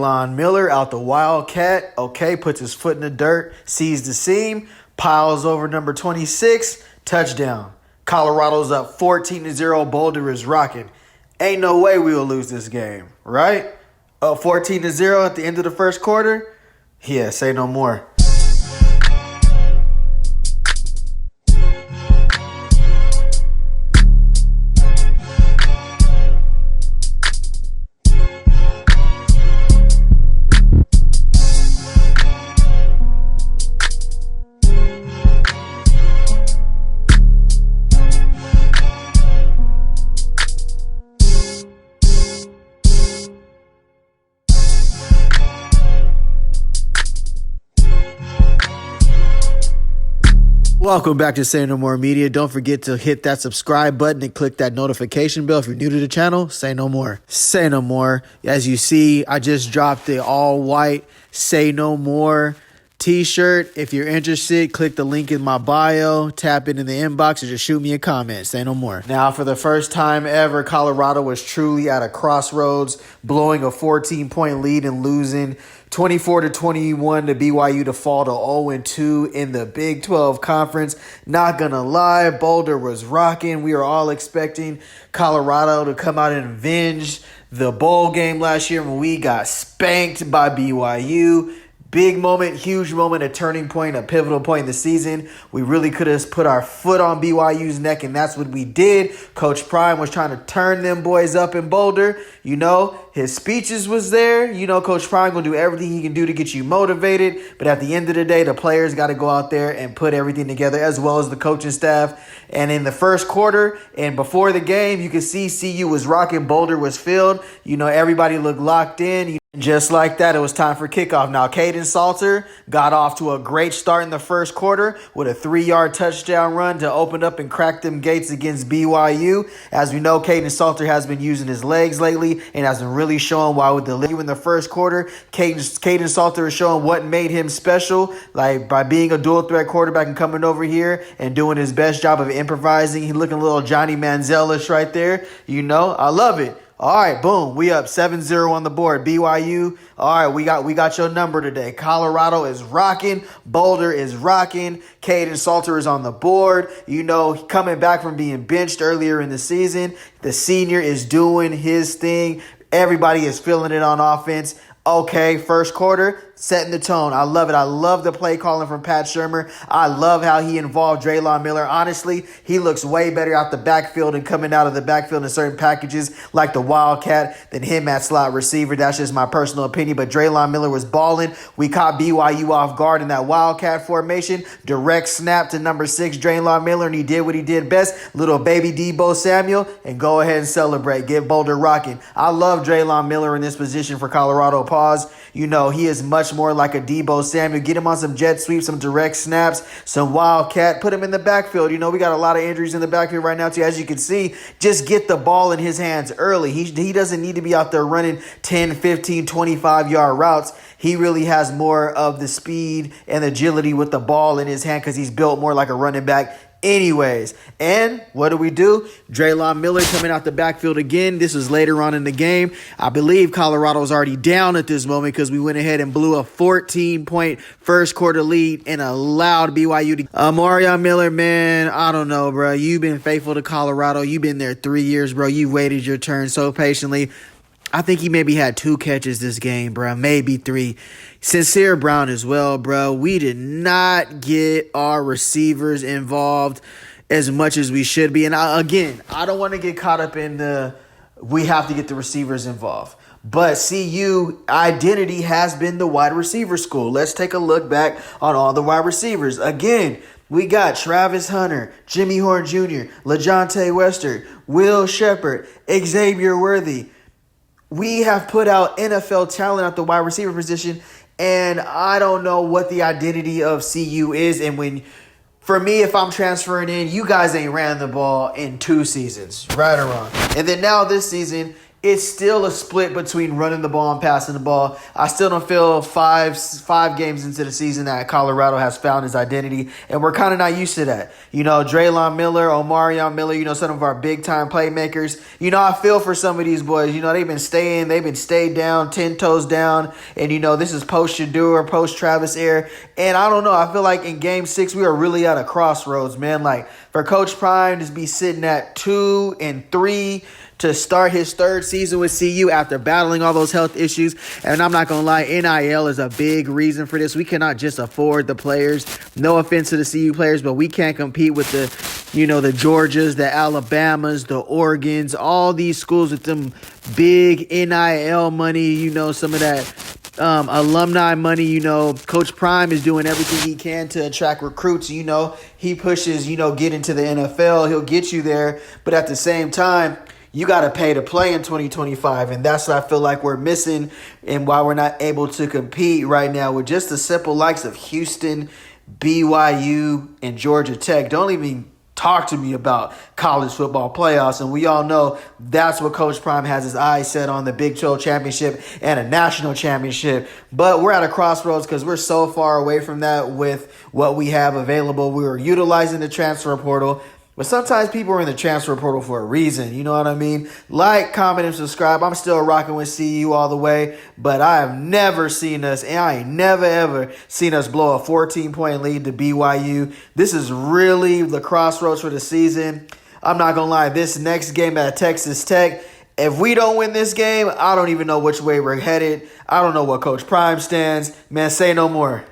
Draylon Miller out the Wildcat. Okay, puts his foot in the dirt, sees the seam, piles over number 26, touchdown. Colorado's up 14-0. Boulder is rocking. Ain't no way we will lose this game, right? Up 14-0 at the end of the first quarter? Yeah, say no more. Welcome back to Say No More Media. Don't forget to hit that subscribe button and click that notification bell if you're new to the channel. Say no more. Say no more. As you see, I just dropped the all-white Say No More t-shirt. If you're interested, click the link in my bio, tap it in the inbox, or just shoot me a comment. Say no more. Now, for the first time ever, Colorado was truly at a crossroads, blowing a 14-point lead and losing 24-21 to BYU to fall to 0-2 in the Big 12 Conference. Not gonna lie, Boulder was rocking. We were all expecting Colorado to come out and avenge the bowl game last year when we got spanked by BYU. Big moment, huge moment, a turning point, a pivotal point in the season. We really could have put our foot on BYU's neck, and that's what we did. Coach Prime was trying to turn them boys up in Boulder. You know, his speeches was there. You know, Coach Prime going to do everything he can do to get you motivated. But at the end of the day, the players got to go out there and put everything together, as well as the coaching staff. And in the first quarter and before the game, you could see CU was rocking. Boulder was filled. You know, everybody looked locked in. Just like that, it was time for kickoff. Now, Caden Salter got off to a great start in the first quarter with a 3-yard touchdown run to open up and crack them gates against BYU. As we know, Caden Salter has been using his legs lately and has been really showing why with the lead in the first quarter. Caden Salter is showing what made him special, like by being a dual threat quarterback and coming over here and doing his best job of improvising. He's looking a little Johnny Manziel-ish right there. You know, I love it. All right, boom. We up 7-0 on the board. BYU, all right, we got your number today. Colorado is rocking. Boulder is rocking. Caden Salter is on the board. You know, coming back from being benched earlier in the season. The senior is doing his thing. Everybody is feeling it on offense. Okay, first quarter, setting the tone. I love it. I love the play calling from Pat Shurmur. I love how he involved Draylon Miller. Honestly, he looks way better out the backfield and coming out of the backfield in certain packages like the Wildcat than him at slot receiver. That's just my personal opinion. But Draylon Miller was balling. We caught BYU off guard in that Wildcat formation. Direct snap to number 6, Draylon Miller, and he did what he did best. Little baby Deebo Samuel, and go ahead and celebrate. Get Boulder rocking. I love Draylon Miller in this position for Colorado. Pause. You know, he is much more like a Deebo Samuel. Get him on some jet sweeps, some direct snaps, some Wildcat. Put him in the backfield. You know, we got a lot of injuries in the backfield right now, too. As you can see, just get the ball in his hands early. He doesn't need to be out there running 10, 15, 25-yard routes. He really has more of the speed and agility with the ball in his hand because he's built more like a running back anyways. And what do? Draylon Miller coming out the backfield again. This was later on in the game. I believe Colorado's already down at this moment because we went ahead and blew a 14-point first quarter lead and allowed BYU to... Marion Miller, man, I don't know, bro. You've been faithful to Colorado. You've been there 3 years, bro. You waited your turn so patiently. I think he maybe had 2 catches this game, bro. Maybe 3. Sincere Brown as well, bro. We did not get our receivers involved as much as we should be. And I don't want to get caught up in we have to get the receivers involved. But CU identity has been the wide receiver school. Let's take a look back on all the wide receivers. Again, we got Travis Hunter, Jimmy Horn Jr., LaJohntay Wester, Will Shepard, Xavier Worthy. We have put out NFL talent at the wide receiver position, and I don't know what the identity of CU is. And for me, if I'm transferring in, you guys ain't ran the ball in 2 seasons, right or wrong. And then now this season, it's still a split between running the ball and passing the ball. I still don't feel five games into the season that Colorado has found his identity, and we're kind of not used to that. Draylon Miller, Omarion Miller, some of our big-time playmakers. I feel for some of these boys. They've been stayed down, 10 toes down, and, this is post-Shedeur, post-Travis era, and I don't know. I feel like in Game 6, we are really at a crossroads, man. Like, for Coach Prime to be sitting at 2-3 to start his third season with CU after battling all those health issues. And I'm not going to lie, NIL is a big reason for this. We cannot just afford the players. No offense to the CU players, but we can't compete with the Georgias, the Alabamas, the Oregons, all these schools with them big NIL money, some of that alumni money. Coach Prime is doing everything he can to attract recruits. He pushes, get into the NFL. He'll get you there. But at the same time, you got to pay to play in 2025, and that's what I feel like we're missing and why we're not able to compete right now with just the simple likes of Houston, BYU, and Georgia Tech. Don't even talk to me about college football playoffs, and we all know that's what Coach Prime has his eyes set on, the Big 12 championship and a national championship. But we're at a crossroads because we're so far away from that with what we have available. We were utilizing the transfer portal. But sometimes people are in the transfer portal for a reason. You know what I mean? Like, comment, and subscribe. I'm still rocking with CU all the way. But I have never seen us, and I ain't never, ever seen us blow a 14-point lead to BYU. This is really the crossroads for the season. I'm not going to lie. This next game at Texas Tech, if we don't win this game, I don't even know which way we're headed. I don't know what Coach Prime stands. Man, say no more.